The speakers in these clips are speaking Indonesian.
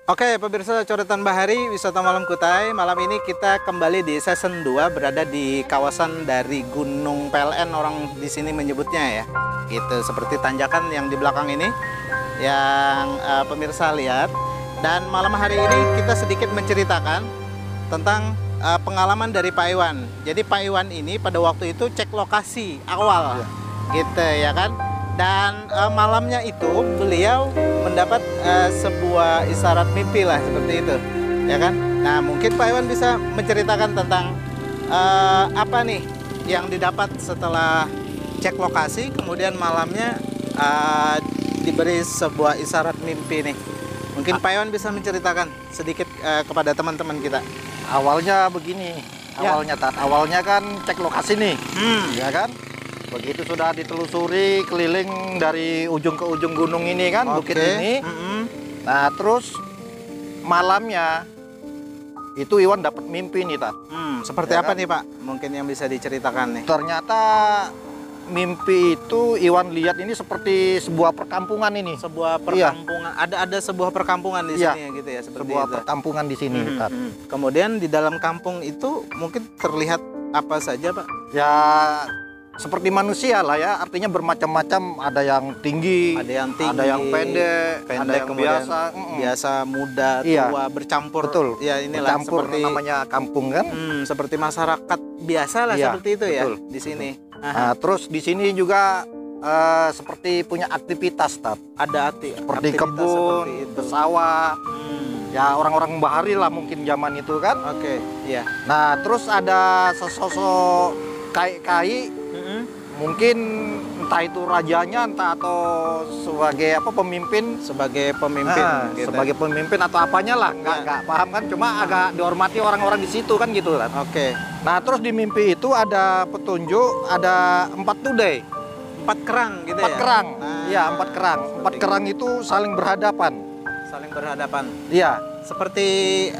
Oke, pemirsa Coretan Bahari, wisata malam Kutai. Malam ini kita kembali di season 2, berada di kawasan dari Gunung PLN, orang di sini menyebutnya ya. Gitu, seperti tanjakan yang di belakang ini yang pemirsa lihat. Dan malam hari ini kita sedikit menceritakan tentang pengalaman dari Pak Iwan. Jadi Pak Iwan ini pada waktu itu cek lokasi awal, gitu ya kan. Dan malamnya itu beliau mendapat sebuah isyarat mimpi lah, seperti itu ya kan. Nah, mungkin Pak Iwan bisa menceritakan tentang apa nih yang didapat setelah cek lokasi, kemudian malamnya diberi sebuah isyarat mimpi nih. Mungkin Pak Iwan bisa menceritakan sedikit kepada teman-teman kita. Awalnya begini, awalnya kan cek lokasi nih, ya kan. Begitu sudah ditelusuri keliling dari ujung ke ujung gunung ini kan, bukit ini. Nah, terus malamnya itu Iwan dapat mimpi nih, Tat. Seperti Ya apa kan? nih, Pak? Mungkin yang bisa diceritakan nih. Ternyata mimpi itu Iwan lihat ini seperti sebuah perkampungan ini. Sebuah perkampungan, ada sebuah perkampungan di sini ya, gitu ya, seperti sebuah itu. perkampungan di sini, Tat. Kemudian di dalam kampung itu mungkin terlihat apa saja, Pak? Ya seperti manusia lah ya, artinya bermacam-macam, ada yang tinggi, ada yang pendek, ada yang kemudian biasa, muda, Iya. tua, bercampur. betul. Ya, inilah Bercampur, seperti namanya kampung kan. seperti masyarakat biasa lah, Iya, seperti itu ya betul. di sini. Nah, terus di sini juga seperti punya aktivitas, Tat. Ada Seperti aktivitas kebun, seperti itu. bersawah, ya orang-orang bahari lah mungkin zaman itu kan. Oke, iya. Nah, terus ada sesosok kai-kai, mungkin entah itu rajanya, entah atau sebagai apa pemimpin, Sebagai pemimpin gitu. sebagai pemimpin atau apanya lah, nggak paham kan, cuma agak dihormati orang-orang di situ kan gitu kan. Oke. Nah, terus di mimpi itu ada petunjuk, ada 4 tudai, 4 kerang gitu 4 ya. kerang, Nah, iya 4 kerang, 4 kerang itu saling berhadapan, saling berhadapan. iya. Seperti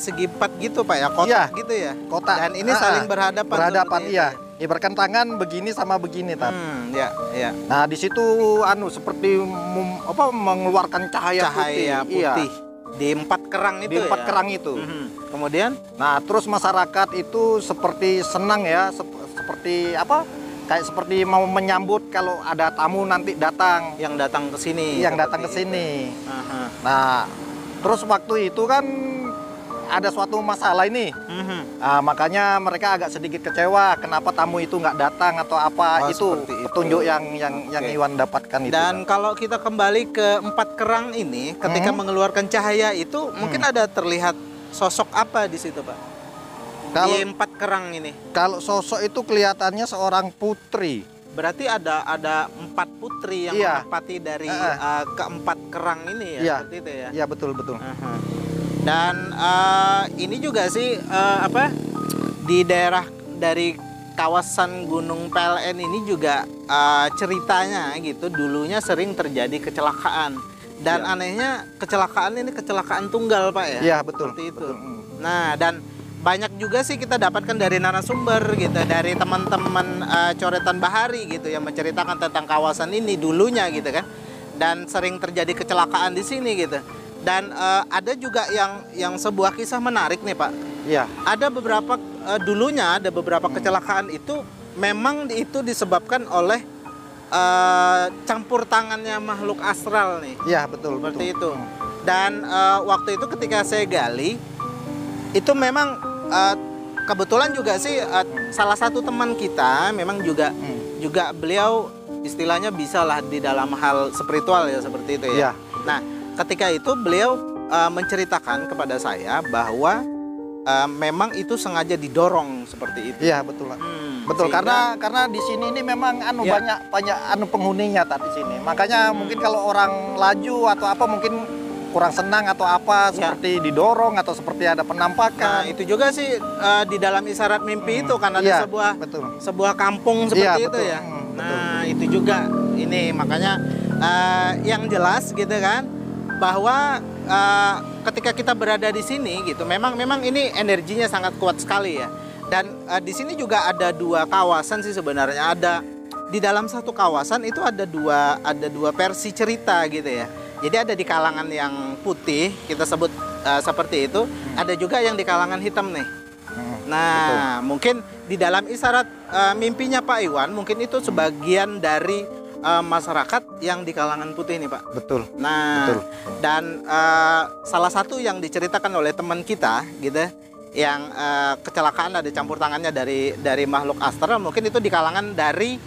segi empat gitu, Pak ya, kotak Iya. gitu ya. Kotak. Dan ini saling berhadapan. Berhadapan, seperti iya. itu Ibaratkan tangan begini sama begini, Tat. ya. Ya. Nah, di situ seperti mengeluarkan cahaya Cahaya putih. Iya. putih. Di 4 kerang itu Di 4 ya. kerang itu. Kemudian Nah, terus masyarakat itu seperti senang ya, seperti apa? Kayak seperti mau menyambut kalau ada tamu nanti datang, yang datang ke sini. yang datang ke seperti sini. itu. Aha. Nah, terus waktu itu kan ada suatu masalah ini. Nah, makanya mereka agak sedikit kecewa kenapa tamu itu nggak datang atau apa. Oh, itu seperti itu. petunjuk yang Oke. Iwan dapatkan itu. Dan kalau kita kembali ke 4 kerang ini, ketika mengeluarkan cahaya itu, mungkin ada terlihat sosok apa di situ, Pak? Kalau Di 4 kerang ini. kalau sosok itu kelihatannya seorang putri. Berarti ada 4 putri yang Iya. menepati dari keempat kerang ini ya, Iya. seperti itu ya. Iya, betul. Aha. Dan ini juga sih di daerah dari kawasan Gunung PLN ini juga ceritanya gitu, dulunya sering terjadi kecelakaan. Dan Iya. anehnya kecelakaan ini kecelakaan tunggal, Pak ya. Iya, betul. Seperti itu. Betul. Nah, dan banyak juga sih kita dapatkan dari narasumber gitu, dari teman-teman Coretan Bahari gitu yang menceritakan tentang kawasan ini dulunya gitu kan. Dan sering terjadi kecelakaan di sini gitu. Dan ada juga yang sebuah kisah menarik nih, Pak. Iya. Ada beberapa dulunya ada beberapa kecelakaan itu memang itu disebabkan oleh campur tangannya makhluk astral nih. Iya, betul. Seperti betul. itu. Dan waktu itu ketika saya gali, itu memang kebetulan juga sih salah satu teman kita memang juga beliau istilahnya bisa lah di dalam hal spiritual ya, seperti itu ya. Iya. Nah, ketika itu beliau menceritakan kepada saya bahwa memang itu sengaja didorong seperti itu. Iya, betul. Betul, Sehingga- karena di sini ini memang Iya. banyak penghuninya tadi sini. Makanya mungkin kalau orang laju atau apa mungkin kurang senang atau apa, Ya. seperti didorong atau seperti ada Nah, penampakan. itu juga sih di dalam isyarat mimpi itu kan ada Iya, betul. sebuah kampung seperti Iya, itu betul. ya. Betul. Nah, itu juga ini makanya yang jelas gitu kan bahwa ketika kita berada di sini gitu, memang ini energinya sangat kuat sekali ya. Dan di sini juga ada 2 kawasan sih sebenarnya. Ada di dalam satu kawasan itu ada dua versi cerita gitu ya. Jadi ada di kalangan yang putih, kita sebut seperti itu, ada juga yang di kalangan hitam nih. Nah, mungkin di dalam isyarat mimpinya Pak Iwan, mungkin itu sebagian dari masyarakat yang di kalangan putih nih Pak. Betul. Nah, betul. Dan salah satu yang diceritakan oleh teman kita, gitu, yang kecelakaan ada campur tangannya dari makhluk astral, mungkin itu di kalangan dari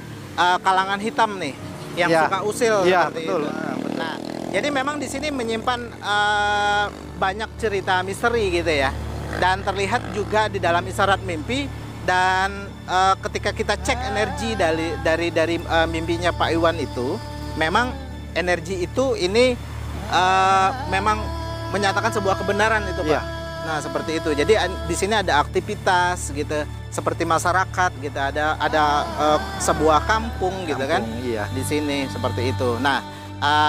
kalangan hitam nih, yang suka usil seperti betul. itu. Nah, jadi memang di sini menyimpan banyak cerita misteri gitu ya, dan terlihat juga di dalam isyarat mimpi. Dan ketika kita cek energi dari mimpinya Pak Iwan itu, memang energi itu ini memang menyatakan sebuah kebenaran itu Pak. Nah seperti itu. Jadi di sini ada aktivitas gitu, seperti masyarakat gitu, ada sebuah kampung gitu kan, di sini seperti itu. Nah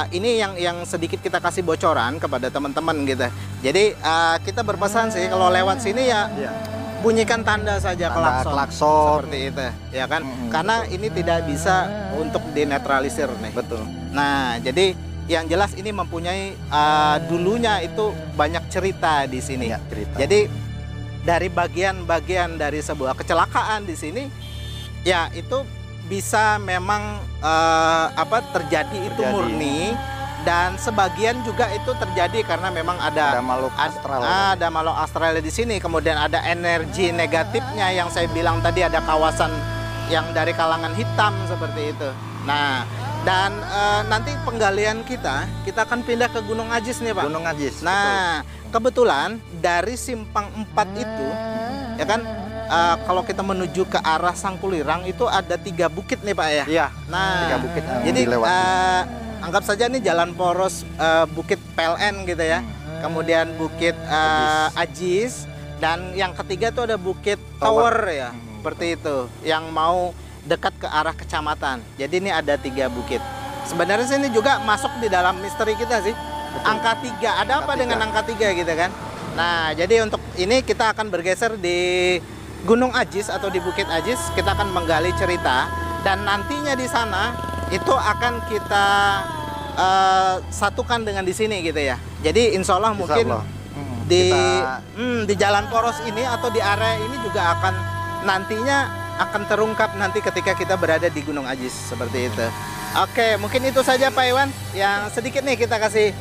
ini yang sedikit kita kasih bocoran kepada teman-teman gitu. Jadi kita berpesan sih kalau lewat sini ya. Bunyikan tanda saja, klakson seperti itu ya kan, karena ini tidak bisa untuk dinetralisir nih. Betul. Nah jadi yang jelas ini mempunyai dulunya itu banyak cerita di sini ya, jadi dari bagian-bagian dari sebuah kecelakaan di sini ya itu bisa memang terjadi itu murni. Dan sebagian juga itu terjadi karena memang ada makhluk astral. Ada makhluk astral di sini. Kemudian ada energi negatifnya yang saya bilang tadi, ada kawasan yang dari kalangan hitam seperti itu. Nah, dan nanti penggalian kita akan pindah ke Gunung Ajis nih Pak. Gunung Ajis. Nah, kebetulan dari Simpang 4 itu, ya kan, kalau kita menuju ke arah Sangkulirang itu ada 3 bukit nih Pak ya. Iya. Nah, 3 bukit. Jadi anggap saja ini jalan poros Bukit PLN gitu ya. Kemudian Bukit Ajis, dan yang ketiga itu ada Bukit Tower ya. Seperti itu, yang mau dekat ke arah kecamatan. Jadi ini ada 3 bukit. Sebenarnya sini juga masuk di dalam misteri kita sih. Betul. Angka 3, ada apa dengan angka 3 gitu kan. Nah jadi untuk ini kita akan bergeser di Gunung Ajis atau di Bukit Ajis. Kita akan menggali cerita, dan nantinya di sana itu akan kita satukan dengan di sini gitu ya. Jadi insya Allah mungkin di jalan poros ini atau di area ini juga akan nantinya akan terungkap nanti ketika kita berada di Gunung Ajis seperti itu. Oke, mungkin itu saja Pak Iwan yang sedikit nih kita kasih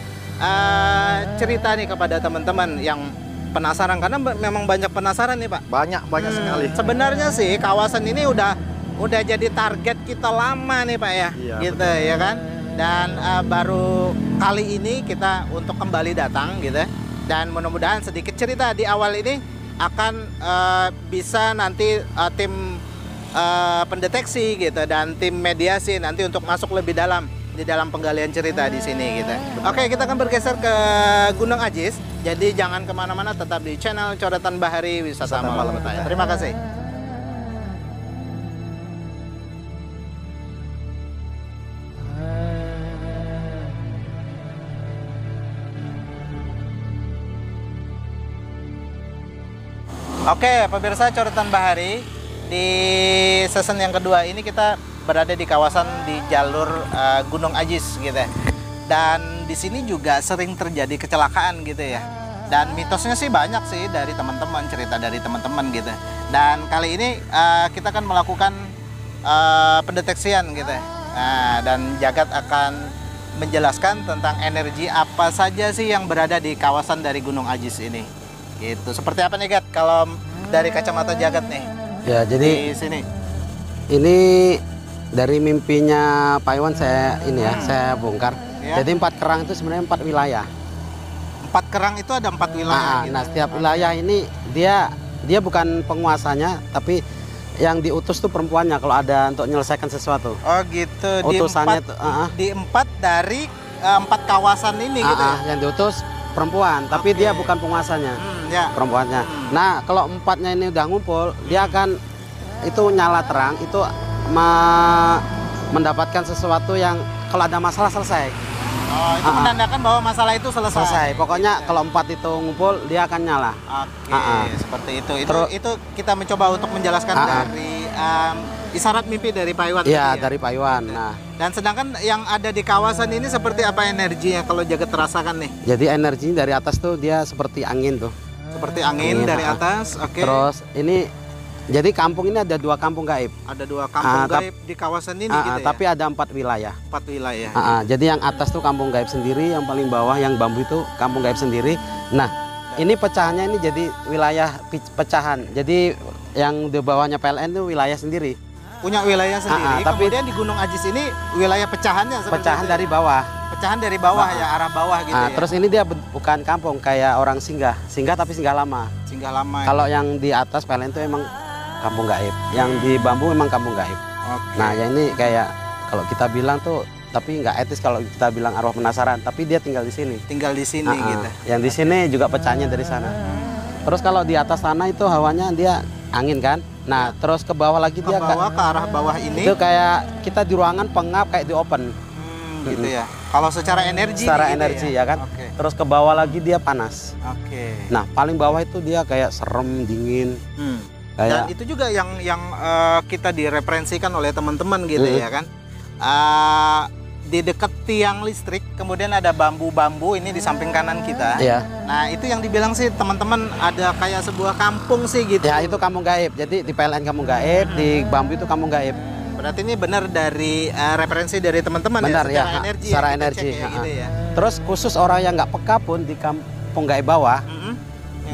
cerita nih kepada teman-teman yang penasaran, karena memang banyak penasaran nih Pak. Banyak sekali. Sebenarnya sih kawasan ini udah jadi target kita lama nih Pak ya, gitu betul. Ya kan. Dan baru kali ini kita untuk kembali datang gitu, dan mudah-mudahan sedikit cerita di awal ini akan bisa nanti tim pendeteksi gitu dan tim mediasi nanti untuk masuk lebih dalam di dalam penggalian cerita di sini gitu. Oke, kita akan bergeser ke Gunung Ajis. Jadi jangan kemana-mana, tetap di channel Coretan Bahari Wisata Malam Kutai. Terima kasih. Oke, pemirsa Coretan Bahari, di season yang kedua ini kita berada di kawasan di jalur Gunung Ajis gitu. Dan di sini juga sering terjadi kecelakaan gitu ya. Dan mitosnya sih banyak sih dari teman-teman, cerita dari teman-teman gitu. Dan kali ini kita akan melakukan pendeteksian gitu. Dan Jagat akan menjelaskan tentang energi apa saja sih yang berada di kawasan dari Gunung Ajis ini. Gitu. Seperti apa nih Gat kalau dari kacamata Jagat nih? Ya, jadi di sini. Ini dari mimpinya Pak Iwan saya saya bongkar. Ya. Jadi 4 kerang itu sebenarnya 4 wilayah. 4 kerang itu ada 4 wilayah. Nah, setiap wilayah ini dia bukan penguasanya, tapi yang diutus tuh perempuannya kalau ada untuk menyelesaikan sesuatu. Oh gitu. Utusannya di 4 dari 4 kawasan ini gitu. Yang diutus perempuan, tapi dia bukan penguasanya, perempuannya. Nah, kalau 4-nya ini udah ngumpul, dia akan itu nyala terang, itu mendapatkan sesuatu yang kalau ada masalah selesai. Oh, itu menandakan bahwa masalah itu selesai. Pokoknya kalau 4 itu ngumpul, dia akan nyala. Oke, seperti itu. Itu kita mencoba untuk menjelaskan dari Isyarat mimpi dari Pak Iwan. Iya, tadi ya? dari Pak Iwan. Nah, Dan sedangkan yang ada di kawasan ini seperti apa energinya kalau Jagat rasakan nih? jadi energinya dari atas tuh dia seperti angin tuh. Seperti angin dari atas, oke. Terus ini, jadi kampung ini ada 2 kampung gaib. Ada 2 kampung gaib di kawasan ini gitu ya? Tapi ada 4 wilayah. 4 wilayah. Jadi yang atas tuh kampung gaib sendiri, yang paling bawah yang bambu itu kampung gaib sendiri. Nah, ini pecahannya ini jadi wilayah pecahan. Jadi yang di bawahnya PLN itu wilayah sendiri. Punya wilayah sendiri. Tapi kemudian di Gunung Ajis ini wilayah pecahannya pecahan itu. dari bawah. Pecahan dari bawah ya, arah bawah gitu ya. Terus ini dia bukan kampung kayak orang singgah tapi singgah lama. Singgah lama. Kalau yang di atas PLN itu emang kampung gaib. Yang di bambu memang kampung gaib. Okay. Nah, ya ini kayak kalau kita bilang tuh, tapi nggak etis kalau kita bilang arwah penasaran. Tapi dia tinggal di sini. Tinggal di sini gitu. Yang di sini juga pecahannya dari sana. Terus kalau di atas sana itu hawanya dia angin kan. Nah, terus ke bawah lagi dia ke arah bawah ini. Itu kayak kita di ruangan pengap kayak di open. Gitu ya. Kalau secara energi. Secara gitu energi ya kan. Okay. Terus ke bawah lagi dia panas. Oke. Nah, paling bawah itu dia kayak serem, dingin. Dan itu juga yang kita direferensikan oleh teman-teman gitu ya kan. Di dekat tiang listrik, kemudian ada bambu-bambu ini di samping kanan kita. Iya. Nah, itu yang dibilang sih teman-teman ada kayak sebuah kampung sih gitu. Ya, itu kampung gaib. Jadi di PLN kampung gaib, di bambu itu kampung gaib. Berarti ini benar dari referensi dari teman-teman benar, ya, secara ya, energi. Secara ya, energi. ya, gitu ya. Terus khusus orang yang nggak peka pun di kampung gaib bawah,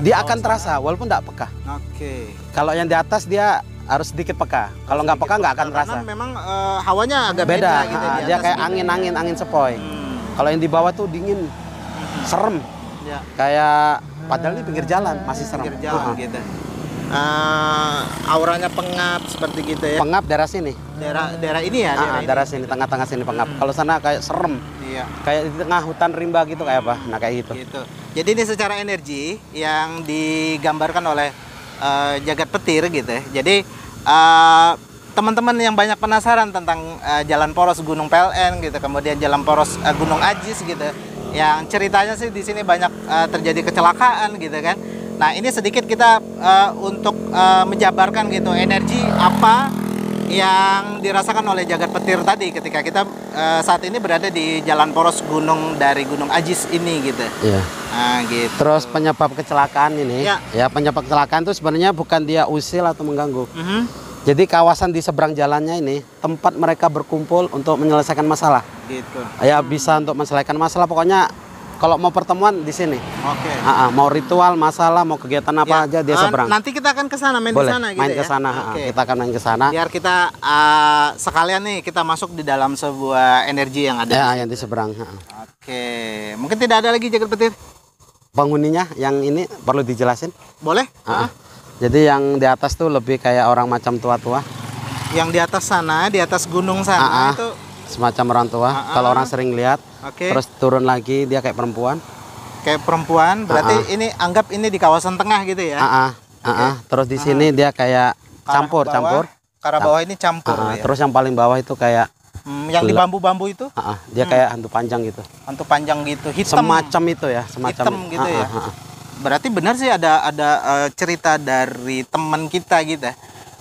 dia akan terasa walaupun nggak peka. Oke. Kalau yang di atas dia harus sedikit peka. Kalau nggak peka nggak akan terasa. Karena memang hawanya agak beda gitu. Dia kayak angin sepoi. Kalau yang di bawah tuh dingin, serem. Ya. Kayak padahal ini pinggir jalan masih serem. Pinggir jalan gitu. Auranya pengap seperti gitu ya. Pengap daerah sini. Daerah ini ya. Daerah sini, tengah-tengah sini pengap. Kalau sana kayak serem. Iya. Kayak di tengah hutan rimba gitu kayak apa? Nah kayak gitu. Jadi ini secara energi yang digambarkan oleh Jagat Petir gitu ya. Jadi teman-teman yang banyak penasaran tentang jalan poros Gunung PLN gitu, kemudian jalan poros Gunung Ajis gitu, yang ceritanya sih di sini banyak terjadi kecelakaan gitu kan. Nah, ini sedikit kita untuk menjabarkan gitu energi apa yang dirasakan oleh Jagat Petir tadi ketika kita saat ini berada di jalan poros dari Gunung Ajis ini gitu. Iya. Nah, gitu. Terus penyebab kecelakaan ini, ya penyebab kecelakaan itu sebenarnya bukan dia usil atau mengganggu. Jadi kawasan di seberang jalannya ini tempat mereka berkumpul untuk menyelesaikan masalah. Gitu. Ya bisa untuk menyelesaikan masalah, pokoknya kalau mau pertemuan di sini. Oke. Mau ritual, masalah, mau kegiatan apa aja dia seberang. Nanti kita akan ke sana main di sana gitu main ke sana. Kita akan main ke sana. Biar kita sekalian nih kita masuk di dalam sebuah energi yang ada. Ya, yang di seberang. Oke. Mungkin tidak ada lagi Jagat Petir. Penghuninya yang ini perlu dijelasin? Boleh? Jadi yang di atas tuh lebih kayak orang macam tua-tua. Yang di atas sana, di atas gunung sana itu semacam orang tua. Kalau orang sering lihat, terus turun lagi dia kayak perempuan. Kayak perempuan, berarti ini anggap ini di kawasan tengah gitu ya? Terus di sini dia kayak campur. Ke arah bawah ini campur. Ya? Terus yang paling bawah itu kayak yang di bambu-bambu itu? Dia kayak hantu panjang gitu. Hantu panjang gitu, hitam. Semacam itu ya, semacam hitam gitu ya. Berarti benar sih ada cerita dari teman kita gitu.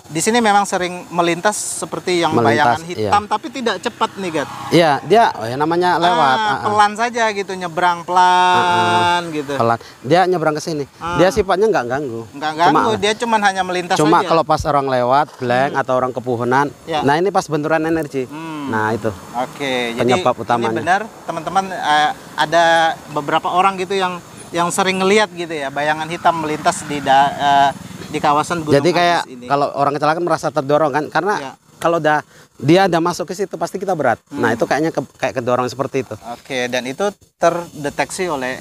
Di sini memang sering melintas seperti yang bayangan hitam, tapi tidak cepat nih, Gat. Iya, dia namanya lewat. Pelan saja gitu, nyebrang pelan gitu. Pelan. Dia nyebrang ke sini. Dia sifatnya nggak ganggu. Nggak ganggu, dia cuma hanya melintas cuma saja. Kalau pas orang lewat, blank atau orang kepuhunan, nah ini pas benturan energi. Nah itu. Oke, penyebab jadi utamanya. ini benar, teman-teman, ada beberapa orang gitu yang sering ngelihat gitu ya, bayangan hitam melintas di kawasan Gunung Jadi kayak Ajis ini. Kalau orang kecelakaan merasa terdorong kan, karena kalau dia udah masuk ke situ pasti kita berat. Nah itu kayaknya kayak kedorong seperti itu. Oke, dan itu terdeteksi oleh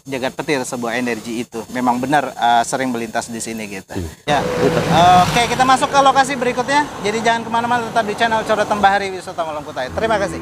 Jagat Petir, sebuah energi itu memang benar sering melintas di sini gitu. Ya. Gitu. Oke, kita masuk ke lokasi berikutnya. Jadi jangan kemana-mana, tetap di channel Coretan Bahari Wisata Malam Kutai. Terima kasih.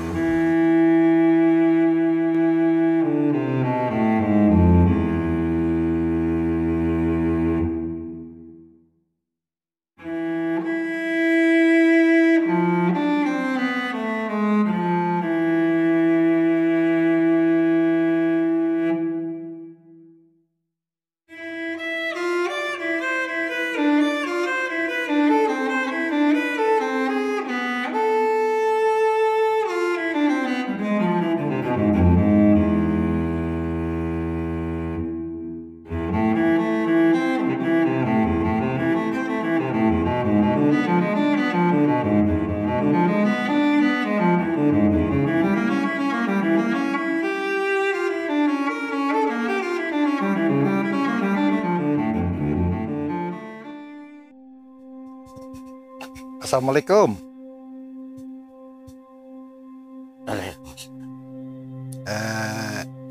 Assalamualaikum.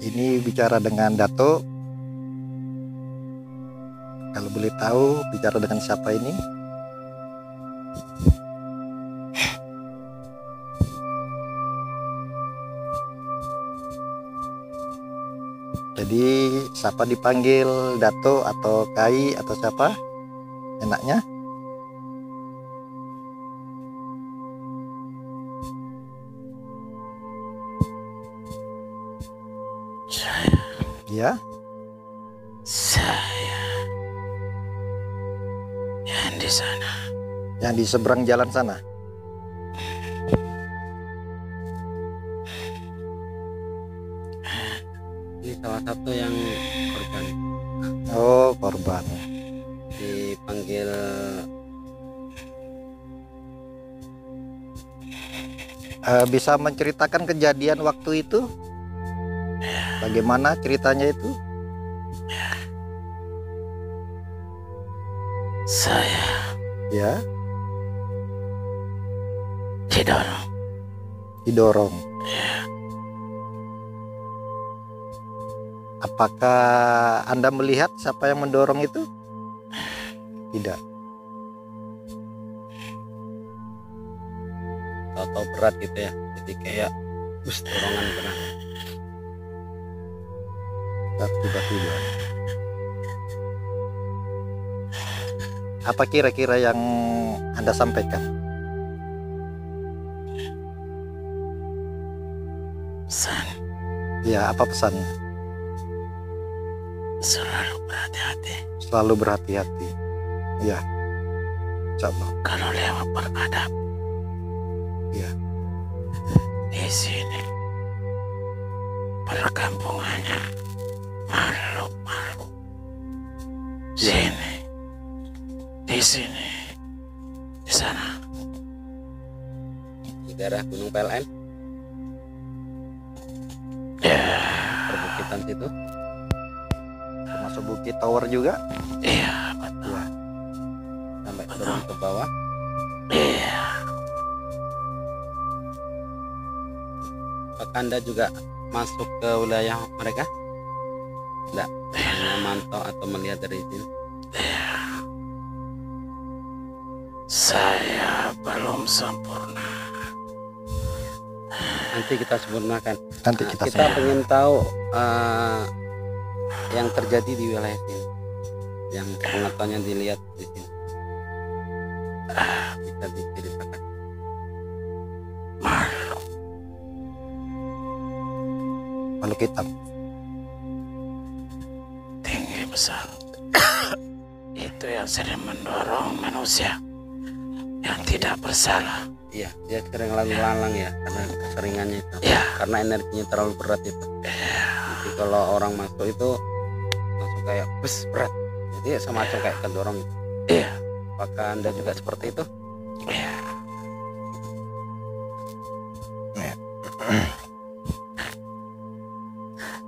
Ini bicara dengan Dato. Kalau boleh tahu bicara dengan siapa ini? Jadi siapa dipanggil, Dato atau Kai atau siapa? Enaknya? Saya, Ya, saya yang di sana. yang di seberang jalan sana. Ini salah satu yang korban Oh, korban. dipanggil. Bisa menceritakan kejadian waktu itu? Bagaimana ceritanya itu? Saya Ya, didorong. didorong. Apakah Anda melihat siapa yang mendorong itu? Tidak. Tahu-tahu berat gitu ya, jadi kayak dorongan berat. Tiba-tiba. Apa kira-kira yang Anda sampaikan? Pesan Ya, apa pesannya? selalu berhati-hati. Selalu berhati-hati. Ya, insya Allah. Kalau lewat beradab. Ya. Di sini perkampungannya malu-malu. Sini, di sini, di sana. Di daerah Gunung PLN, Ya, perbukitan situ. Termasuk Bukit Tower juga. iya betul. Sampai turun ke bawah. Iya, Apakah Anda juga masuk ke wilayah mereka? Tidak, hanya memantau atau melihat dari sini. saya belum sempurna. Nanti kita sempurnakan. Nanti Nah, kita kita ingin tahu yang terjadi di wilayah sini, yang pengetahuannya dilihat di sini. Bisa diceritakan. Malu, makhluk hitam. tinggi besar. Itu yang sering mendorong manusia yang tidak bersalah. Iya, dia sering lalu lalang ya, karena keseringannya itu. Ya, Karena energinya terlalu berat itu. Jadi kalau orang masuk itu langsung kayak bus berat. Jadi semacam kayak kedorong itu. iya, Apakah Anda juga seperti itu? iya.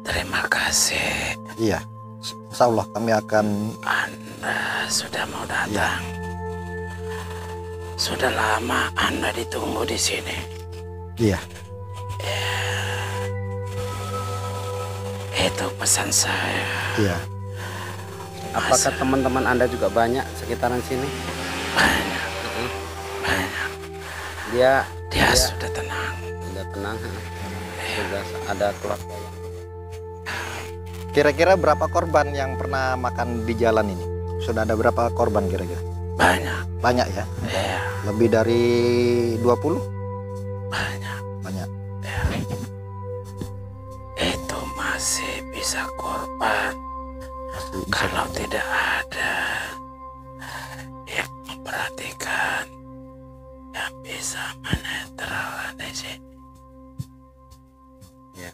Terima kasih. Iya. Insya Allah kami akan. Anda sudah mau datang. Sudah lama Anda ditunggu di sini. Iya. Itu pesan saya. Iya. Apakah teman-teman Anda juga banyak sekitaran sini? Banyak, banyak. Dia Dia sudah tenang. sudah tenang, sudah ada keluarga. Kira-kira berapa korban yang pernah makan di jalan ini? Sudah ada berapa korban kira-kira? Banyak, Banyak ya? iya, Lebih dari 20? banyak. Banyak. Itu masih bisa korban Masih bisa. kalau tidak ada yang memperhatikan, yang bisa menetralkan di sini. Ya.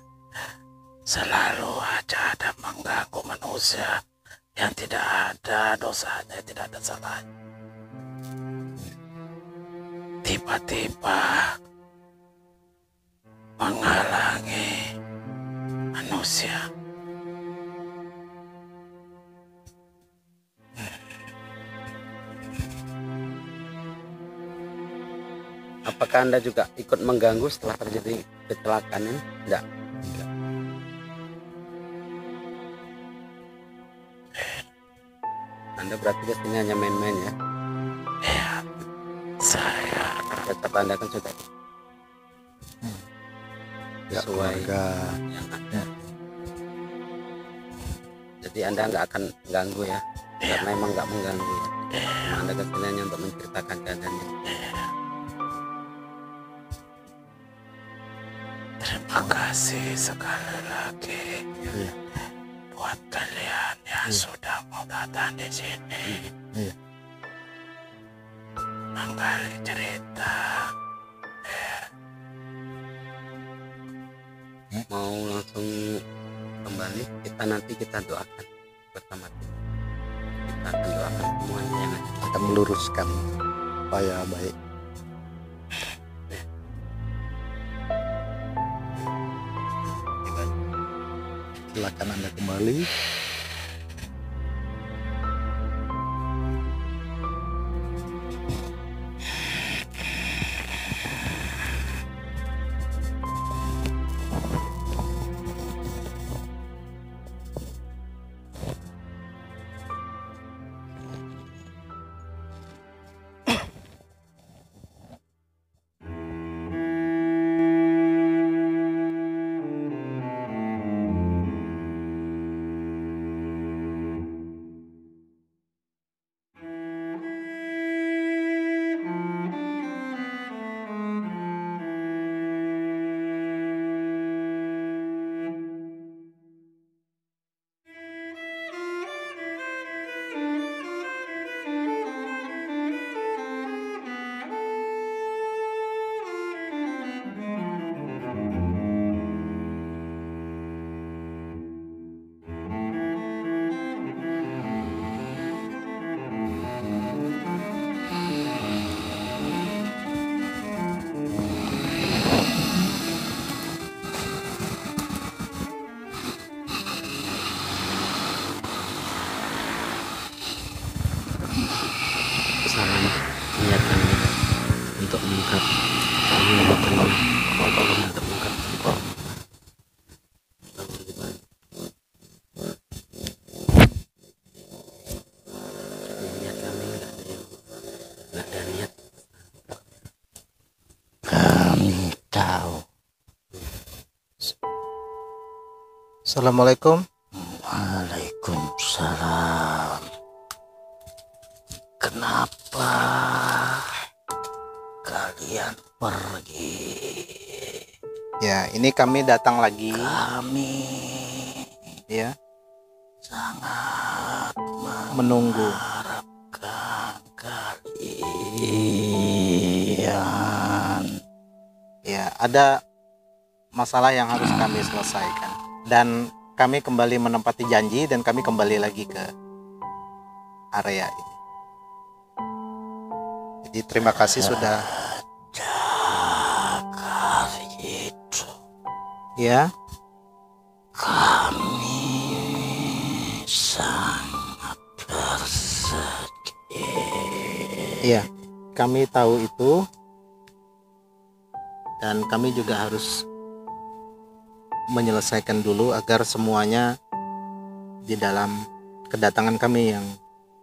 Selalu aja ada mengganggu manusia yang tidak ada dosanya, tidak ada salahnya. Tiba-tiba menghalangi manusia. Apakah Anda juga ikut mengganggu setelah terjadi kecelakaan ini? Enggak. Anda berarti kesini hanya main-main ya? Iya, saya. Tetap Anda kan sudah sesuai. Jadi Anda nggak akan ganggu ya? Karena emang nggak mengganggu ya? Anda kesini hanya untuk menceritakan keadaannya. Terima kasih sekali lagi buat kalian yang sudah mau datang di sini. Menggali cerita. Mau langsung kembali, kita doakan bersama kita. Kita akan doakan semuanya yang ada. Akan meluruskan supaya baik. Silakan Anda kembali. Kesalahan niat kami untuk mengungkap niat kami nggak ada niat. Kami tahu. Assalamualaikum. Waalaikumsalam. Kenapa kalian pergi? Ya, ini kami datang lagi. Kami Ya, sangat menunggu. mengharapkan kalian. Ya, ada masalah yang harus kami selesaikan. Dan kami kembali menempati janji dan kami kembali lagi ke area ini. Jadi terima kasih sudah. Kali itu Ya, kami sangat bersedih. iya, kami tahu itu. Dan kami juga harus menyelesaikan dulu agar semuanya di dalam kedatangan kami yang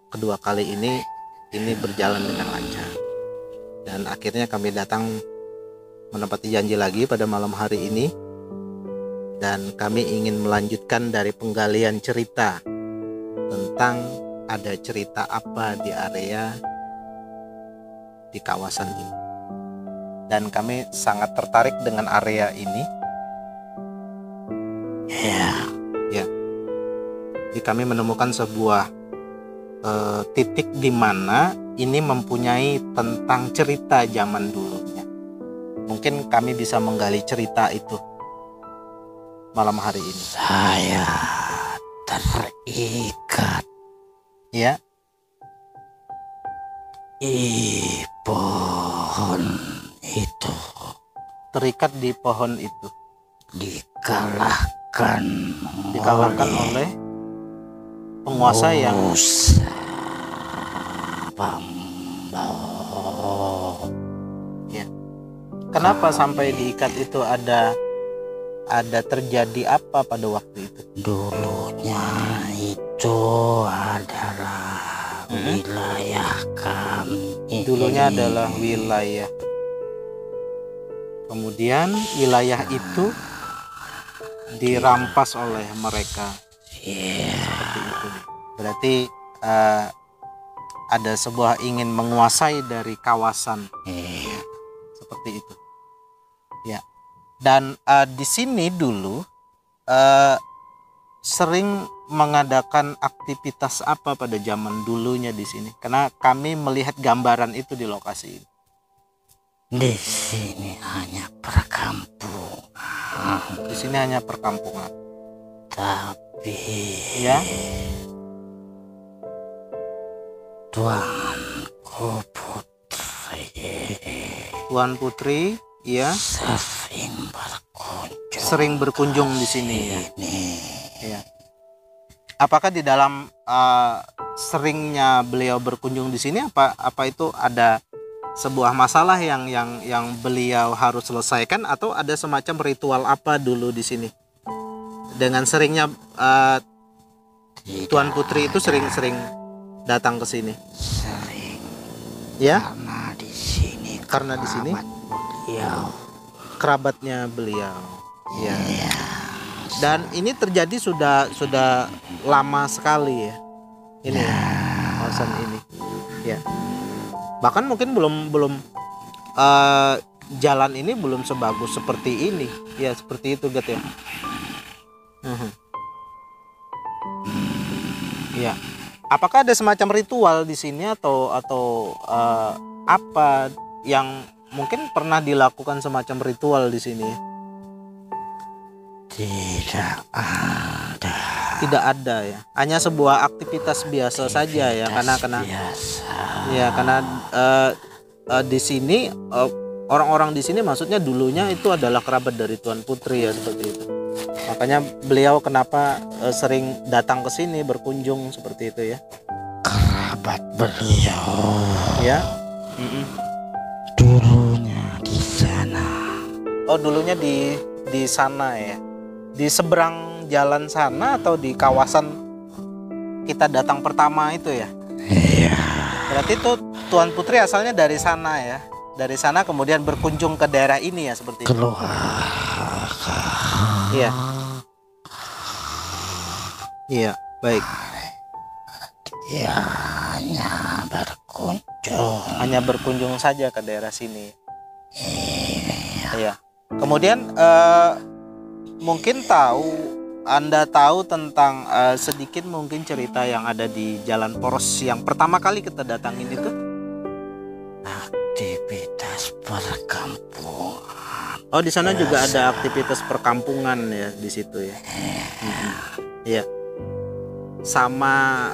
kedua kali ini berjalan dengan lancar. Dan akhirnya kami datang menepati janji lagi pada malam hari ini, dan kami ingin melanjutkan dari penggalian cerita tentang ada cerita apa di area di kawasan ini. Dan kami sangat tertarik dengan area ini. Ya. Jadi kami menemukan sebuah titik di mana ini mempunyai tentang cerita zaman dulunya. Mungkin kami bisa menggali cerita itu malam hari ini. Saya terikat Ya, di pohon itu, terikat di pohon itu, dikalahkan oleh penguasa yang Bambo. ya, Kenapa sampai diikat itu ada terjadi apa pada waktu itu? Dulunya itu adalah wilayah kami. Dulunya adalah wilayah. Kemudian wilayah itu dirampas oleh mereka. Seperti itu. Berarti ada sebuah ingin menguasai dari kawasan. Seperti itu. Ya. Dan di sini dulu sering mengadakan aktivitas apa pada zaman dulunya di sini? Karena kami melihat gambaran itu di lokasi ini. Di sini hanya perkampungan. Di sini hanya perkampungan. Tapi Ya. Tuanku Putri Tuan Putri, ya, sering berkunjung di sini ya. Ya. Apakah di dalam seringnya beliau berkunjung di sini apa itu ada sebuah masalah yang beliau harus selesaikan atau ada semacam ritual apa dulu di sini? Dengan seringnya Tuan Putri itu sering datang ke sini. Sering. Ya? Karena Karena di di sini sini beliau. kerabatnya beliau. Ya. Dan ini terjadi sudah lama sekali ya. Ini kawasan ini. Ya. Bahkan mungkin belum jalan ini belum sebagus seperti ini. Ya, seperti itu Gat ya. Ya. Apakah ada semacam ritual di sini atau apa yang mungkin pernah dilakukan semacam ritual di sini? Tidak ada. Tidak ada ya. Hanya sebuah aktivitas biasa saja ya, karena biasa. ya karena di sini orang-orang di sini maksudnya dulunya itu adalah kerabat dari Tuan Putri ya, seperti itu. Makanya beliau kenapa sering datang ke sini berkunjung seperti itu ya. Kerabat beliau Ya. dulunya di sana. Oh, dulunya di sana ya. Di seberang jalan sana atau di kawasan kita datang pertama itu ya. Iya. Berarti itu Tuan Putri asalnya dari sana ya. Dari sana kemudian berkunjung ke daerah ini ya, seperti itu. Keluar. Iya. Iya, baik. Dia hanya berkunjung. Hanya berkunjung saja ke daerah sini. Iya. Kemudian mungkin Anda tahu tentang sedikit mungkin cerita yang ada di Jalan Poros yang pertama kali kita datangin itu? Aktivitas perkampungan. Oh, di sana juga ada aktivitas perkampungan ya di situ ya. Iya. Sama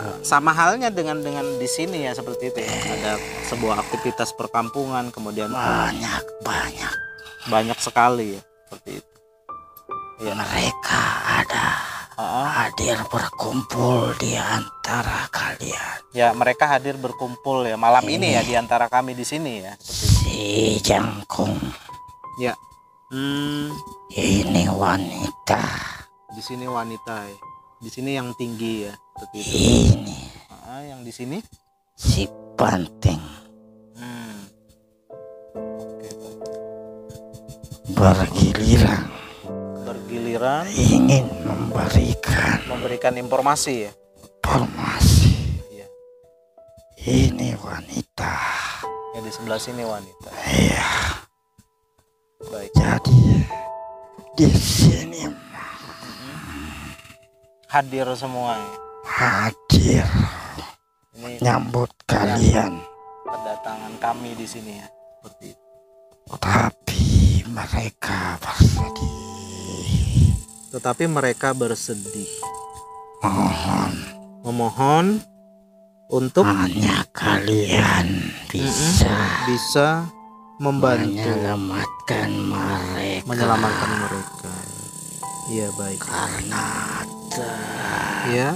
halnya dengan di sini ya, seperti itu ya. Ada sebuah aktivitas perkampungan, kemudian banyak sekali ya, seperti itu. Ya. Mereka ada hadir berkumpul di antara kalian. Ya, mereka hadir berkumpul ya malam ini ya di antara kami di sini ya. Si Jangkung. Ya. Ini wanita. Di sini wanita ya. Di sini yang tinggi ya, seperti itu. Ini Yang di sini si Banting. Oke. Bergiliran ingin memberikan informasi ya. informasi. Iya. Ini wanita. Ya, di sebelah sini wanita. Iya. Baik. Jadi di sini Hadir semua ya. hadir Ini nyambut kalian. kedatangan kami di sini ya, seperti itu. Tapi mereka bersedih. Tetapi mereka bersedih. Mohon Memohon untuk hanya kalian bisa membantu menyelamatkan mereka. mereka. Iya, baik. Karena Ya,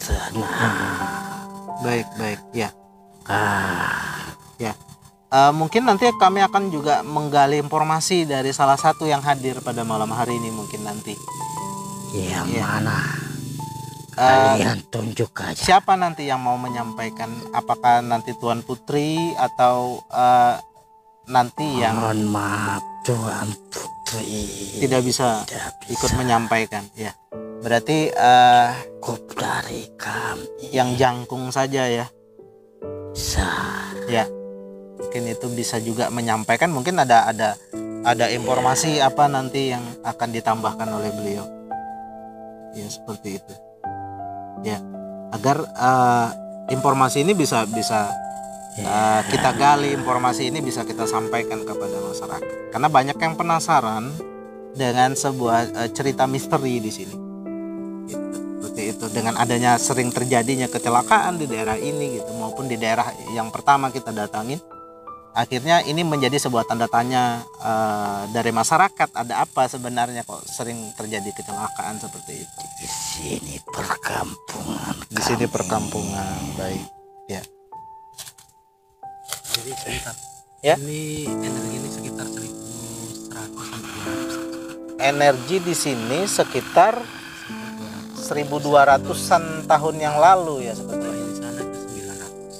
tenang. baik ya. Ya. Mungkin nanti kami akan juga menggali informasi dari salah satu yang hadir pada malam hari ini mungkin nanti. Yang Iya. mana? Eh, Kalian tunjuk aja. Siapa nanti yang mau menyampaikan? Apakah nanti Tuan Putri atau nanti yang Mohon maaf Tuan Putri. tidak bisa Tidak ikut bisa. menyampaikan? Ya, berarti Cukup dari kami. yang jangkung saja ya. Bisa. Ya, mungkin itu bisa juga menyampaikan. Mungkin ada informasi apa nanti yang akan ditambahkan oleh beliau. Ya, seperti itu. Ya, agar informasi ini bisa kita gali, informasi ini bisa kita sampaikan kepada masyarakat. Karena banyak yang penasaran dengan sebuah cerita misteri di sini. Gitu. Seperti itu, dengan adanya sering terjadinya kecelakaan di daerah ini gitu maupun di daerah yang pertama kita datangin. Akhirnya ini menjadi sebuah tanda tanya dari masyarakat, ada apa sebenarnya kok sering terjadi kecelakaan seperti itu. Di sini perkampungan. Di sini perkampungan, baik. Ya. Jadi sekitar Ya. ini energi ini sekitar 1.100 sampai 200. Energi di sini sekitar 1200-an tahun yang lalu ya seperti Kalau itu. yang di sana itu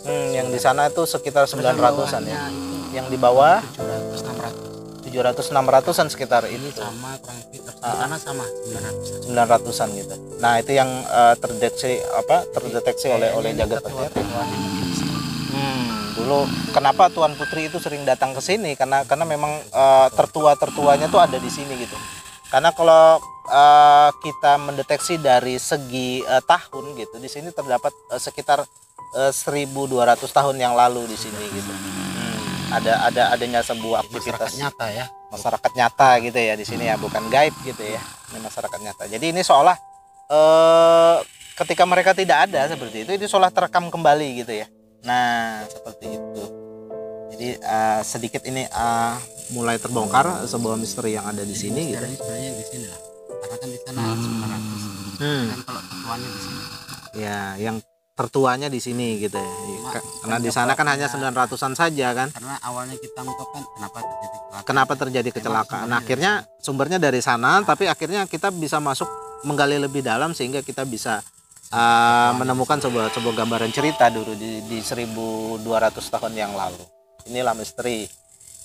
900. Yang di sana itu sekitar 900-an ya. Itu Yang di bawah 700 600. 700-600-an sekitar Ini itu. sama kurang lebih di sana sama 900. 900-an gitu. Nah, itu yang terdeteksi oleh Jagat Petir. Dulu kenapa Tuan Putri itu sering datang ke sini karena memang tertua-tertuanya tuh ada di sini gitu. Karena kalau kita mendeteksi dari segi tahun gitu, di sini terdapat sekitar 1200 tahun yang lalu di sini gitu. Adanya sebuah aktivitas Masyarakat nyata ya. masyarakat nyata gitu ya di sini ya, bukan gaib gitu ya. Ini masyarakat nyata. Jadi ini seolah ketika mereka tidak ada seperti itu seolah terekam kembali gitu ya. Nah, seperti itu. Jadi sedikit ini mulai terbongkar sebuah misteri yang ada di sini gitu. Sebenarnya di sini lah. Karena kan di sana 900. Kan kalau tertuanya di sini. Ya, yang tertuanya di sini gitu ya. Karena di sana kan hanya 900-an saja kan. Karena awalnya kita mengungkapkan Kenapa terjadi kecelakaan? Nah, akhirnya sumbernya dari sana, tapi akhirnya kita bisa masuk menggali lebih dalam sehingga kita bisa menemukan sebuah gambaran cerita dulu di 1200 tahun yang lalu. Inilah misteri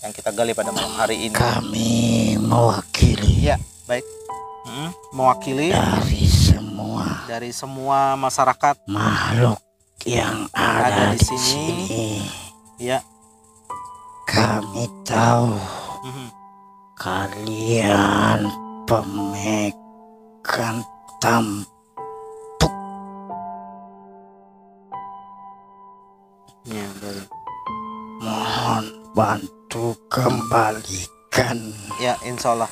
yang kita gali pada malam hari ini. Kami mewakili Ya, baik. Mewakili dari semua masyarakat makhluk yang ada ada di di sini. sini. Ya. Kami tahu Mhm. kalian pemegang tampuk. Ya, baik. Mohon bantu kembalikan Ya, insya Allah.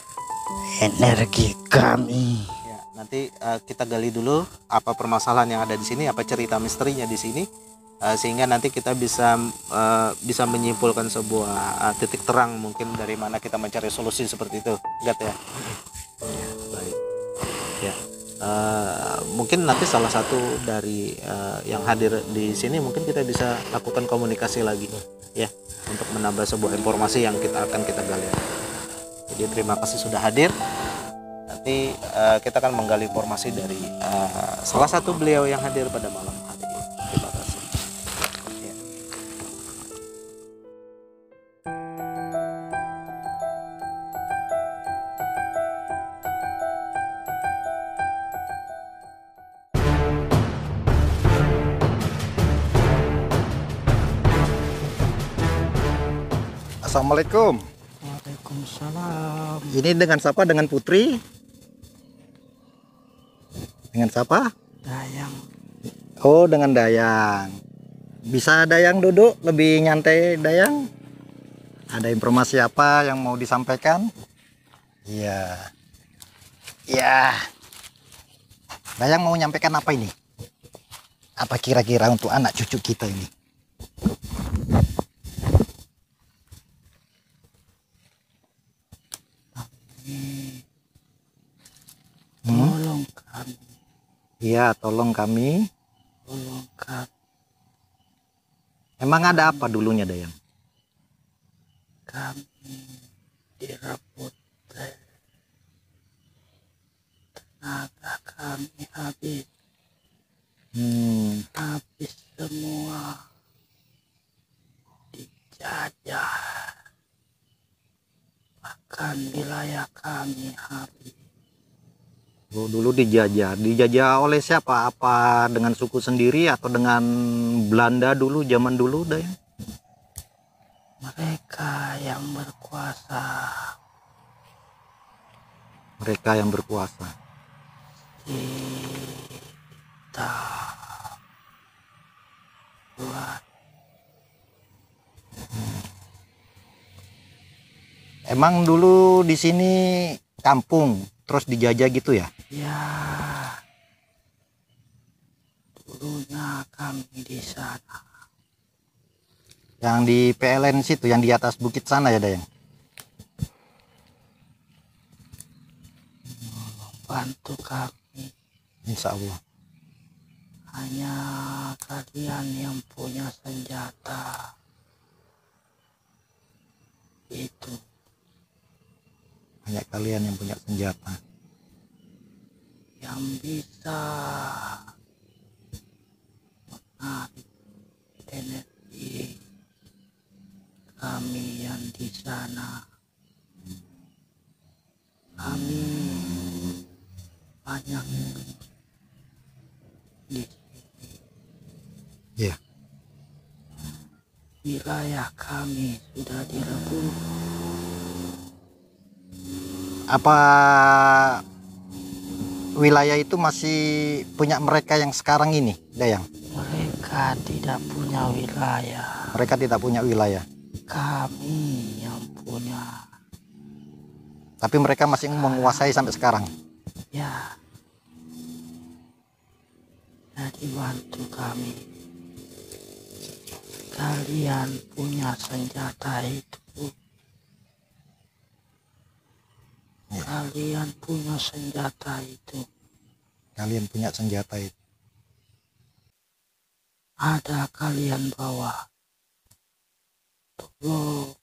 energi kami. Ya, nanti kita gali dulu apa permasalahan yang ada di sini, apa cerita misterinya di sini, sehingga nanti kita bisa menyimpulkan sebuah titik terang mungkin dari mana kita mencari solusi seperti itu, Gat ya. Ya, baik. Ya, mungkin nanti salah satu dari yang hadir di sini mungkin kita bisa lakukan komunikasi lagi, ya, untuk menambah sebuah informasi yang kita gali. Jadi terima kasih sudah hadir. Nanti kita akan menggali informasi dari salah satu beliau yang hadir pada malam hari ini. Terima kasih. Ya. Assalamualaikum. Waalaikumsalam. Ini dengan siapa? Dengan Putri? Dengan siapa? Dayang. Oh, dengan Dayang. Bisa Dayang duduk lebih nyantai, Dayang? Ada informasi apa yang mau disampaikan? Iya. Ya. Dayang mau menyampaikan apa ini? Apa kira-kira untuk anak cucu kita ini? Tolong kami, Iya, tolong kami. tolong kami. Emang ada apa dulunya, Dayang? kami direbut, tenaga kami habis semua, dijajah, bahkan wilayah kami habis. Oh, dulu dijajah. Dijajah oleh siapa? Apa dengan suku sendiri atau dengan Belanda dulu, zaman dulu, Dayang? Mereka yang berkuasa. Mereka yang berkuasa. Kita buat. Emang dulu di sini kampung, terus dijajah gitu ya? Ya, dulunya kami di sana. Yang di PLN situ, yang di atas bukit sana ya, Dayang? Bantu kami. Insya Allah. Hanya kalian yang punya senjata. Itu. Hanya kalian yang punya senjata. Yang bisa menarik energi kami yang di sana. Kami banyak di sini. Iya. Wilayah kami sudah direbut. Apa wilayah itu masih punya mereka yang sekarang ini, Dayang? Mereka tidak punya wilayah. Mereka tidak punya wilayah. Kami yang punya. Tapi mereka masih menguasai sampai sekarang. Ya. Jadi bantu kami. Kalian punya senjata itu. Ya. Kalian punya senjata itu. Kalian punya senjata itu. Ada kalian bawa. Tolong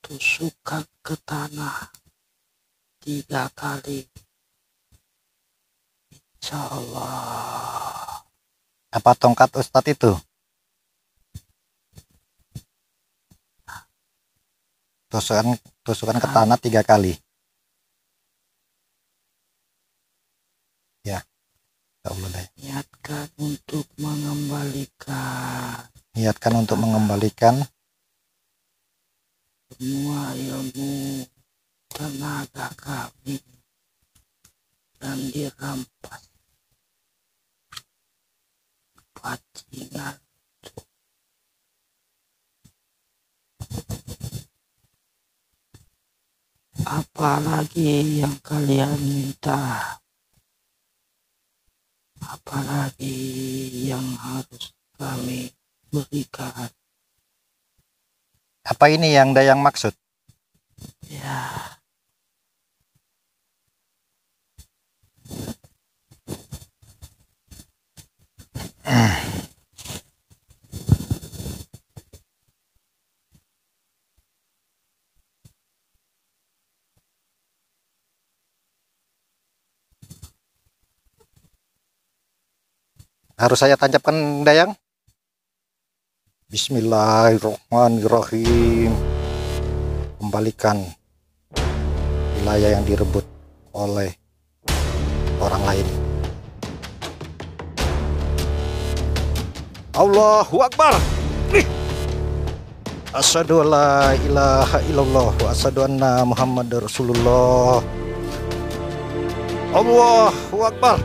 tusukkan ke tanah 3 kali. Insya Allah. Apa tongkat Ustadz itu? Tusukan ke tanah 3 kali. Ya, ya Allah, Dayang. Niatkan untuk mengembalikan Niatkan untuk mengembalikan semua ilmu tenaga kami yang dirampas bajingan. Apalagi yang kalian minta? Apalagi yang harus kami berikan? apa ini yang Dayang maksud? Ya, Harus saya tancapkan, Dayang? Bismillahirrahmanirrahim. Kembalikan wilayah yang direbut oleh orang lain. Allahu Akbar. Asyhadu an la ilaha illallah wa asyhadu anna Muhammadar Rasulullah. Allahu Akbar.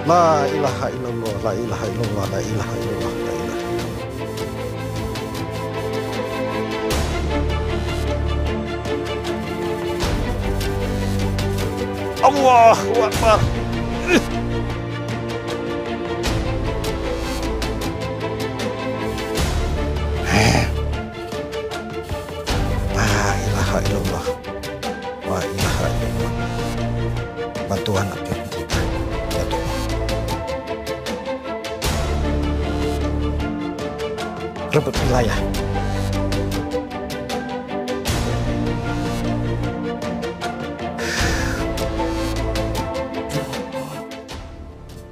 La ilaha illallah, la ilaha illallah, la ilaha illallah, la ilaha illallah. Allahu Akbar. La ilaha illallah, la ilaha illallah. Bantuan akhirnya kita, ya Tuhan. Rebut wilayah.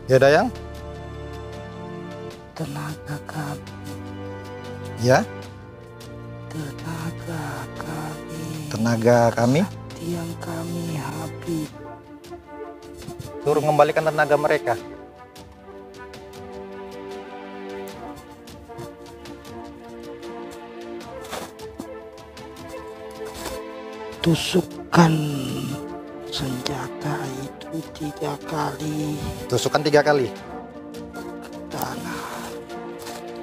Ya Dayang? Tenaga kami, Ya, tenaga kami, tenaga kami. yang kami habis. Suruh mengembalikan tenaga mereka. Tusukkan senjata itu 3 kali Tusukkan 3 kali. tanah.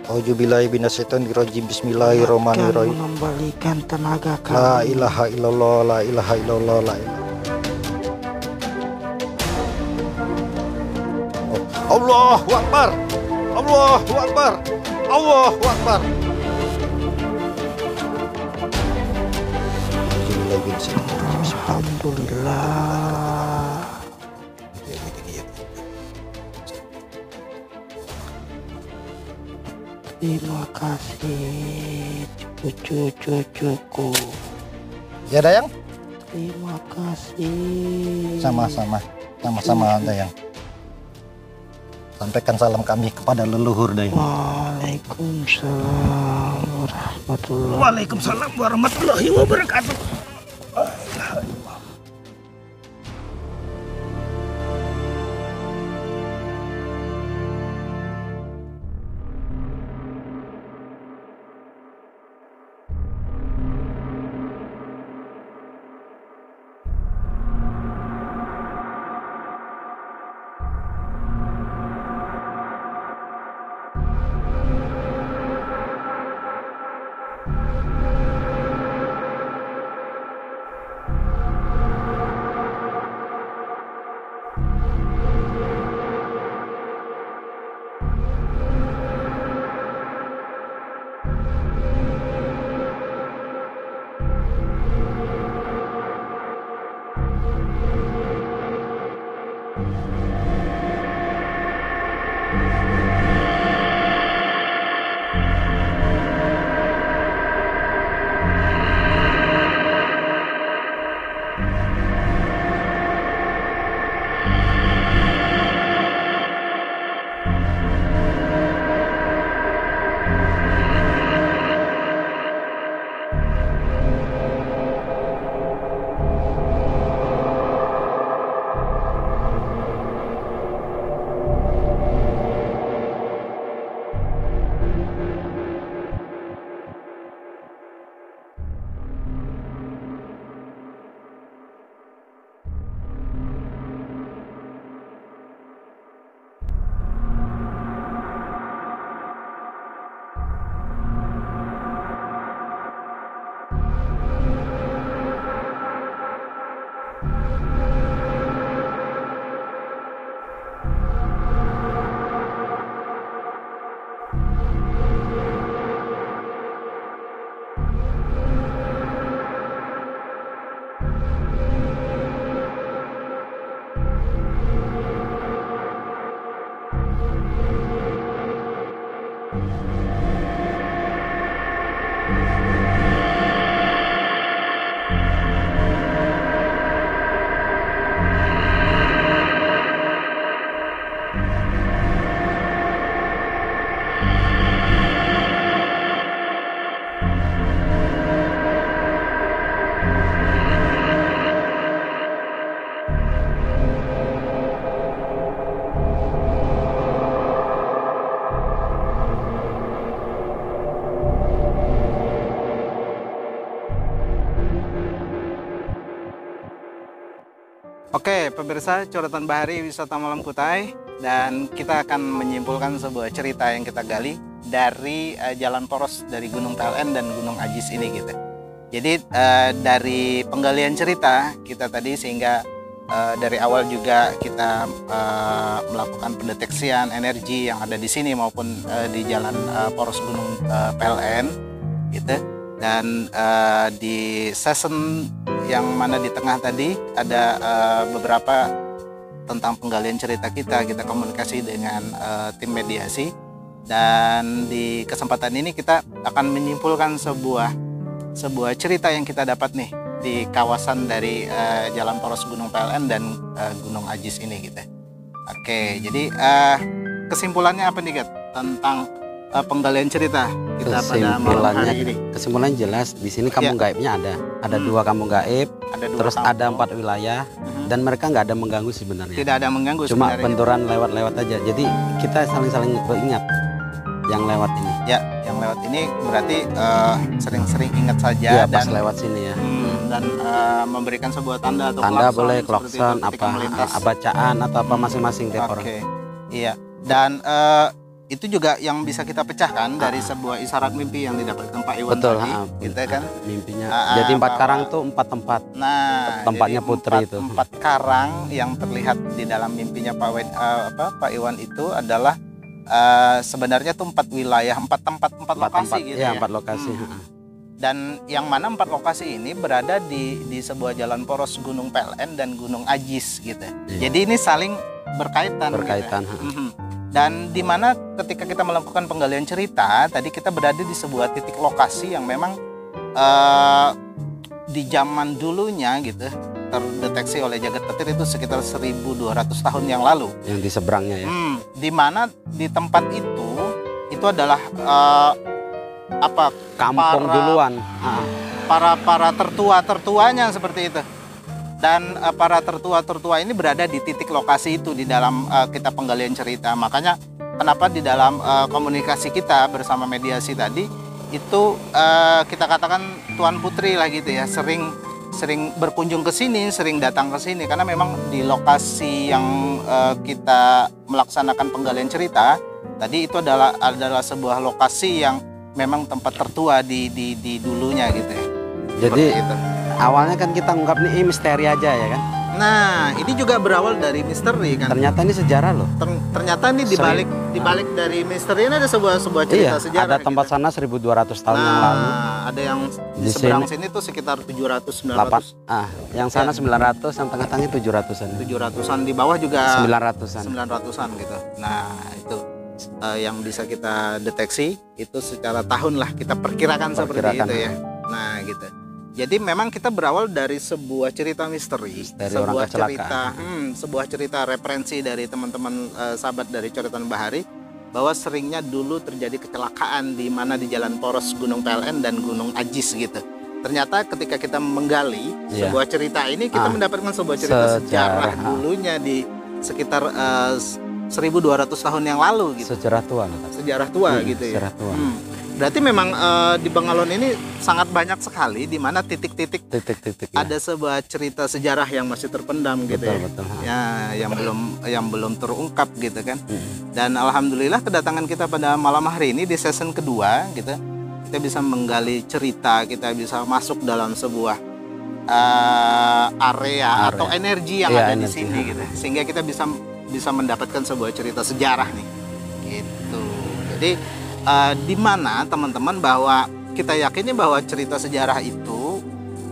Auzubillahi minasyaitonir rajim. Akan Bismillahirrahmanirrahim. mengembalikan tenaga La kami. ilaha illallah, la ilaha illallah, la ilaha. Allahu Akbar. Allahu Akbar. Allahu Akbar. Auzubillahi minasyaitonir rajim. Alhamdulillah. Terima kasih cucu-cucuku. Ya Dayang? Terima kasih. Sama-sama. Sama-sama Dayang. Sampaikan salam kami kepada leluhur Dayang. Waalaikumsalam warahmatullahi. Waalaikumsalam warahmatullahi wabarakatuh. Oke, pemirsa Coretan Bahari Wisata Malam Kutai, dan kita akan menyimpulkan sebuah cerita yang kita gali dari jalan poros dari Gunung PLN dan Gunung Ajis ini gitu. Jadi dari penggalian cerita kita tadi, sehingga dari awal juga kita melakukan pendeteksian energi yang ada di sini maupun di jalan poros Gunung PLN gitu. Dan di season yang mana di tengah tadi ada beberapa tentang penggalian cerita kita komunikasi dengan tim mediasi, dan di kesempatan ini kita akan menyimpulkan sebuah cerita yang kita dapat nih di kawasan dari jalan poros Gunung PLN dan Gunung Ajis ini gitu. Oke, jadi kesimpulannya apa nih, Gat, tentang penggalian cerita kita pada malam hari ini? Kesimpulannya jelas di sini kampung gaibnya ada 2 kampung gaib, terus ada 4 wilayah, dan mereka nggak ada mengganggu sebenarnya. Tidak ada mengganggu, cuma sebenarnya. benturan lewat-lewat aja. Jadi kita saling-saling ingat yang lewat ini. Ya, yang lewat ini berarti sering-sering ingat saja Ya, pas dan lewat sini ya. dan memberikan sebuah tanda atau Tanda klakson, boleh, seperti klakson, itu ketika melintas. bacaan atau apa masing-masing tiap orang. Oke, iya. Dan itu juga yang bisa kita pecahkan dari sebuah isyarat mimpi yang didapatkan Pak Iwan Betul, tadi, gitu kan? mimpinya. Jadi 4 karang tuh 4 tempat. Nah, Tempatnya jadi putri itu. 4 karang yang terlihat di dalam mimpinya Pak Iwan itu adalah sebenarnya tuh 4 wilayah, 4 tempat, 4 lokasi gitu ya. 4 lokasi. Dan yang mana 4 lokasi ini berada di sebuah jalan poros Gunung PLN dan Gunung Ajis gitu. Iya. Jadi ini saling berkaitan. Berkaitan. Gitu. Dan di mana ketika kita melakukan penggalian cerita, tadi kita berada di sebuah titik lokasi yang memang di zaman dulunya gitu terdeteksi oleh jagat petir itu sekitar 1200 tahun yang lalu. Yang di seberangnya ya. Di mana di tempat itu adalah Kampung duluan. Para tertuanya seperti itu. Dan para tertua ini berada di titik lokasi itu di dalam kita penggalian cerita. Makanya kenapa di dalam komunikasi kita bersama mediasi tadi itu kita katakan Tuan Putri lah gitu ya, sering berkunjung ke sini, sering datang ke sini karena memang di lokasi yang kita melaksanakan penggalian cerita tadi itu adalah sebuah lokasi yang memang tempat tertua di dulunya gitu ya. Jadi awalnya kan kita ungkap ini misteri aja ya kan. Nah, ini juga berawal dari misteri kan. Ternyata ini sejarah loh. Ternyata ini dibalik dari misteri ini ada sebuah cerita sejarah. Ada tempat gitu. Sana 1200 tahun yang lalu. Ada yang di seberang sini tuh sekitar 700 900. Yang sana 900, yang tengah-tengah 700-an. 700-an di bawah juga 900-an. 900-an gitu. Nah, itu yang bisa kita deteksi itu secara tahun lah kita perkirakan seperti itu ya. Nah, gitu. Jadi memang kita berawal dari sebuah cerita misteri, sebuah cerita referensi dari teman-teman sahabat dari Coretan Bahari bahwa seringnya dulu terjadi kecelakaan di mana di jalan poros Gunung PLN dan Gunung Ajis gitu. Ternyata ketika kita menggali sebuah cerita ini kita mendapatkan sebuah cerita sejarah dulunya di sekitar 1200 tahun yang lalu gitu. Sejarah tua gitu ya. Sejarah tua. Berarti memang di Bengalon ini sangat banyak sekali di mana titik-titik ada sebuah cerita sejarah yang masih terpendam gitu ya. Betul. Ya, yang belum terungkap gitu kan. Dan alhamdulillah kedatangan kita pada malam hari ini di season kedua gitu. Kita bisa menggali cerita, kita bisa masuk dalam sebuah area atau energi yang ada di sini gitu. Sehingga kita bisa mendapatkan sebuah cerita sejarah nih. Gitu. Jadi di mana teman-teman bahwa kita yakini bahwa cerita sejarah itu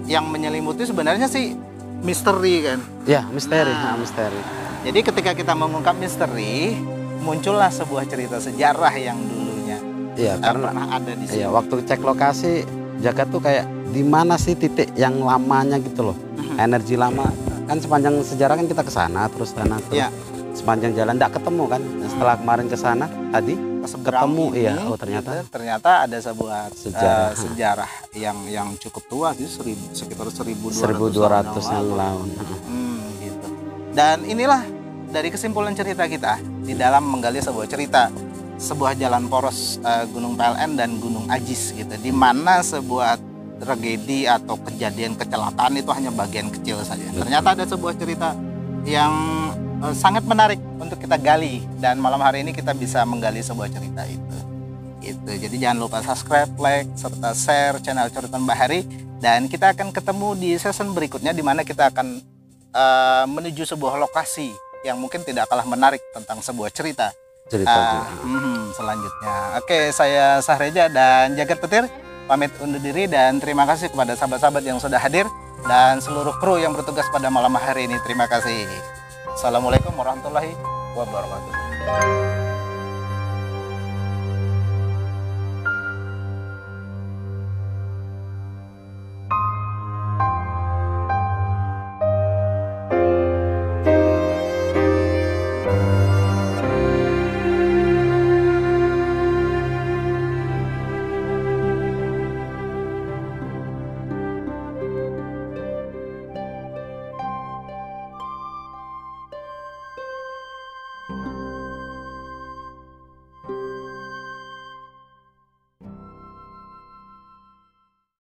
yang menyelimuti sebenarnya sih misteri kan? Ya, misteri. Misteri. Jadi ketika kita mengungkap misteri, muncullah sebuah cerita sejarah yang dulunya karena pernah ada di sini. Iya, waktu cek lokasi jaga tuh kayak di mana sih titik yang lamanya gitu loh. Energi lama kan sepanjang sejarah kan kita ke sana terus sepanjang jalan tidak ketemu kan. Setelah kemarin ke sana tadi ketemu ini, ternyata ada sebuah sejarah yang cukup tua sih, sekitar 1200 yang lalu. Gitu. Dan inilah dari kesimpulan cerita kita di dalam menggali sebuah cerita, sebuah jalan poros Gunung PLN dan Gunung Ajis gitu, di mana sebuah tragedi atau kejadian kecelakaan itu hanya bagian kecil saja. Ternyata ada sebuah cerita yang sangat menarik untuk kita gali, dan malam hari ini kita bisa menggali sebuah cerita itu. Gitu. Jadi jangan lupa subscribe, like, serta share channel Coretan Bahari, dan kita akan ketemu di season berikutnya di mana kita akan menuju sebuah lokasi yang mungkin tidak kalah menarik tentang sebuah cerita selanjutnya. Oke, saya Sahreja dan Jagat Petir pamit undur diri, dan terima kasih kepada sahabat-sahabat yang sudah hadir dan seluruh kru yang bertugas pada malam hari ini. Terima kasih. Assalamualaikum warahmatullahi wabarakatuh.